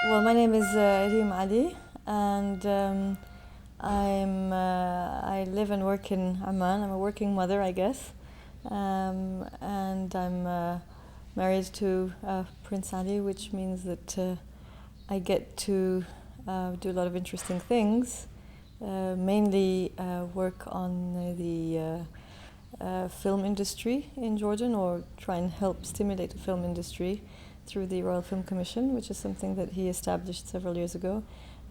Well, my name is Rym Ali, and I live and work in Amman. I'm a working mother, I guess, and I'm married to Prince Ali, which means that I get to do a lot of interesting things, mainly work on the film industry in Jordan, or try and help stimulate the film industry through the Royal Film Commission, which is something that he established several years ago,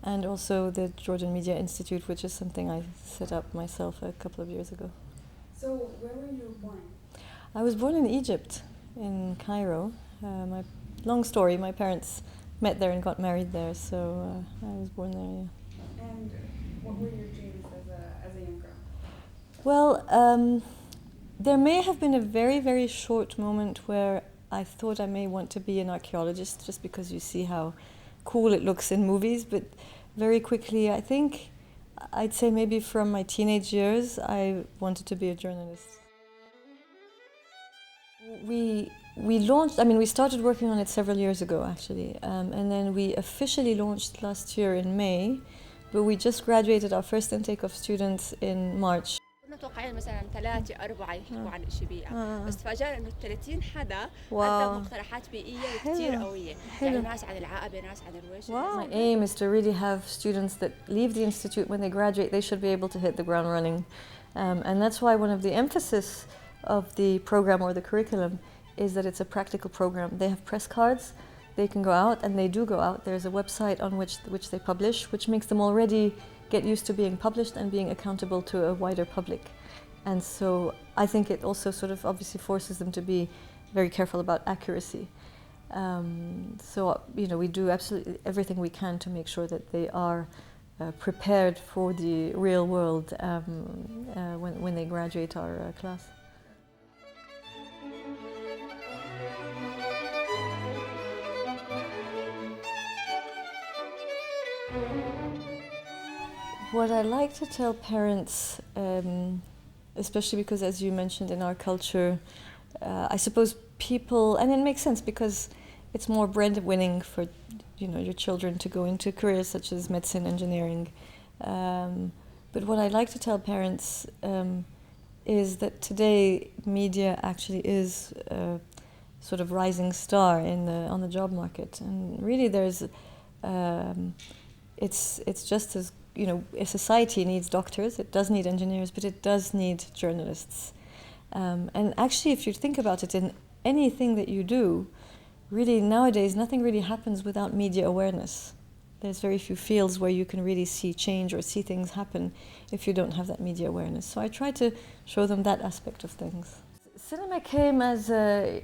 and also the Jordan Media Institute, which is something I set up myself a couple of years ago. So where were you born? I was born in Egypt, in Cairo. Long story, my parents met there and got married there, so I was born there, yeah. And what were your dreams as a young girl? Well, there may have been a very, very short moment where I thought I may want to be an archaeologist, just because you see how cool it looks in movies, but very quickly, I think, I'd say maybe from my teenage years, I wanted to be a journalist. We started working on it several years ago, actually, and then we officially launched last year in May, but we just graduated our first intake of students in March. كنا متوقعين مثلا 3 4 يحكوا عن اشي بيئة بس تفاجأنا انه 30 حدا قدم مقترحات بيئية وكتير قوية يعني ناس عن العقبة ناس عن الرويش. My aim is to really have students that leave the institute when they graduate, they should be able to hit the ground running, and that's why one of the emphasis of the program or the curriculum is that it's a practical program. They have press cards, they can go out, and they do go out. There's a website on which they publish, which makes them already get used to being published and being accountable to a wider public. And so I think it also sort of obviously forces them to be very careful about accuracy. So, you know, we do absolutely everything we can to make sure that they are prepared for the real world when they graduate our class. What I like to tell parents, especially because, as you mentioned, in our culture, I suppose people, and it makes sense because it's more breadwinning for, you know, your children to go into careers such as medicine, engineering. But what I like to tell parents is that today media actually is a sort of rising star on the job market, and really there's it's just as, you know, a society needs doctors, it does need engineers, but it does need journalists. And actually, if you think about it, in anything that you do, really nowadays nothing really happens without media awareness. There's very few fields where you can really see change or see things happen if you don't have that media awareness. So I try to show them that aspect of things. Cinema came as a,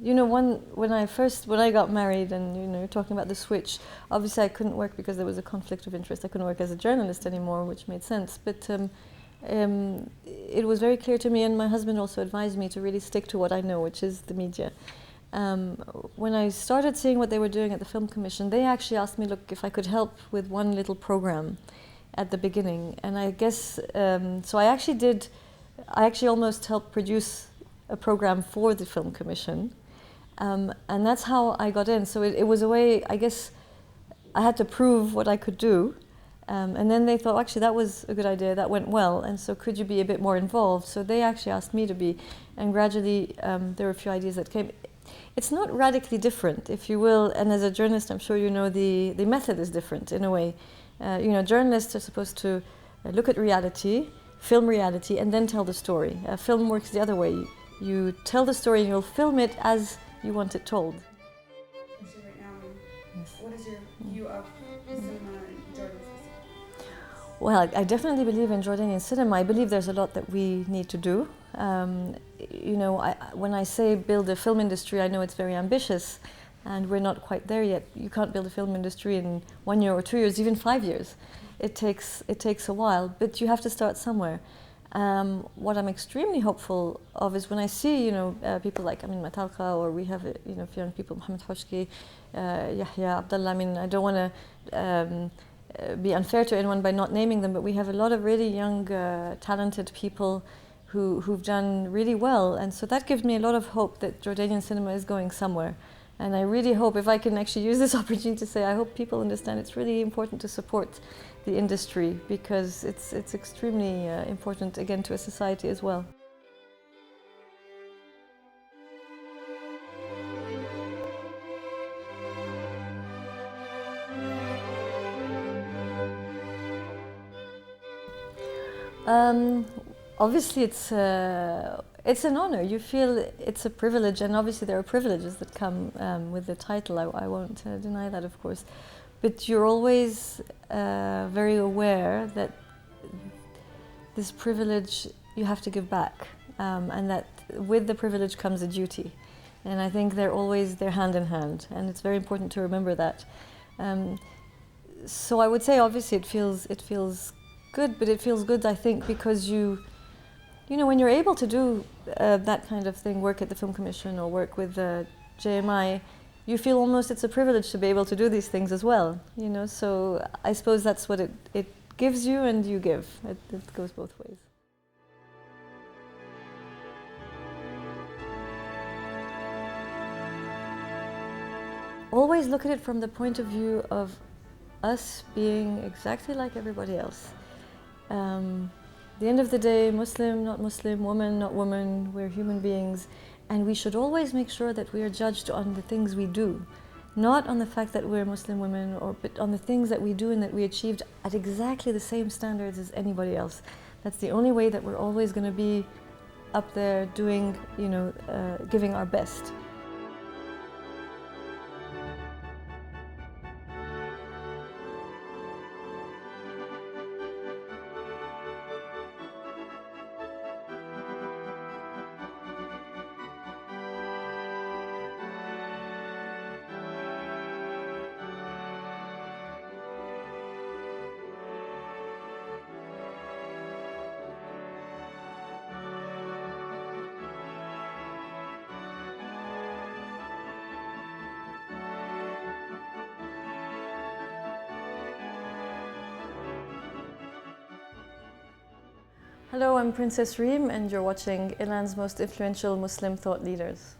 you know, when I got married, and, you know, you're talking about the switch, obviously I couldn't work because there was a conflict of interest. I couldn't work as a journalist anymore, which made sense. But it was very clear to me, and my husband also advised me to really stick to what I know, which is the media. When I started seeing what they were doing at the Film Commission, they actually asked me, look, if I could help with one little program at the beginning. And I guess, so I actually almost helped produce a program for the Film Commission, and that's how I got in. So it was a way, I guess, I had to prove what I could do, and then they thought, actually, that was a good idea, that went well, and so could you be a bit more involved? So they actually asked me to be, and gradually there were a few ideas that came. It's not radically different, if you will, and as a journalist, I'm sure you know the method is different in a way. You know, journalists are supposed to look at reality, film reality, and then tell the story. Film works the other way. You tell the story and you'll film it as you want it told. So right now, yes. What is your view of cinema in Jordan? Well, I definitely believe in Jordanian cinema. I believe there's a lot that we need to do. You know, when I say build a film industry, I know it's very ambitious, and we're not quite there yet. You can't build a film industry in 1 year or 2 years, even 5 years. It takes a while, but you have to start somewhere. What I'm extremely hopeful of is when I see, you know, people like Amin Matalqa, or we have, you know, young people, Mohammed Hoshki, Yahya, Abdullah. I mean, I don't want to be unfair to anyone by not naming them, but we have a lot of really young, talented people who've done really well. And so that gives me a lot of hope that Jordanian cinema is going somewhere. And I really hope, if I can actually use this opportunity to say, I hope people understand it's really important to support the industry, because it's extremely important, again, to a society as well. Obviously, it's an honor. You feel it's a privilege, and obviously there are privileges that come with the title. I won't deny that, of course. But you're always very aware that this privilege you have to give back, and that with the privilege comes a duty. And I think they're hand in hand, and it's very important to remember that. So I would say, obviously, it feels good, but it feels good, I think, because you know, when you're able to do that kind of thing, work at the Film Commission or work with JMI, you feel almost it's a privilege to be able to do these things as well, you know. So I suppose that's what it gives you, and you give. It goes both ways. Always look at it from the point of view of us being exactly like everybody else. At the end of the day, Muslim, not Muslim, woman, not woman, we're human beings, and we should always make sure that we are judged on the things we do, not on the fact that we're Muslim women, but on the things that we do and that we achieved at exactly the same standards as anybody else. That's the only way that we're always going to be up there doing, you know, giving our best. Hello, I'm Princess Rym, and you're watching Iran's most influential Muslim thought leaders.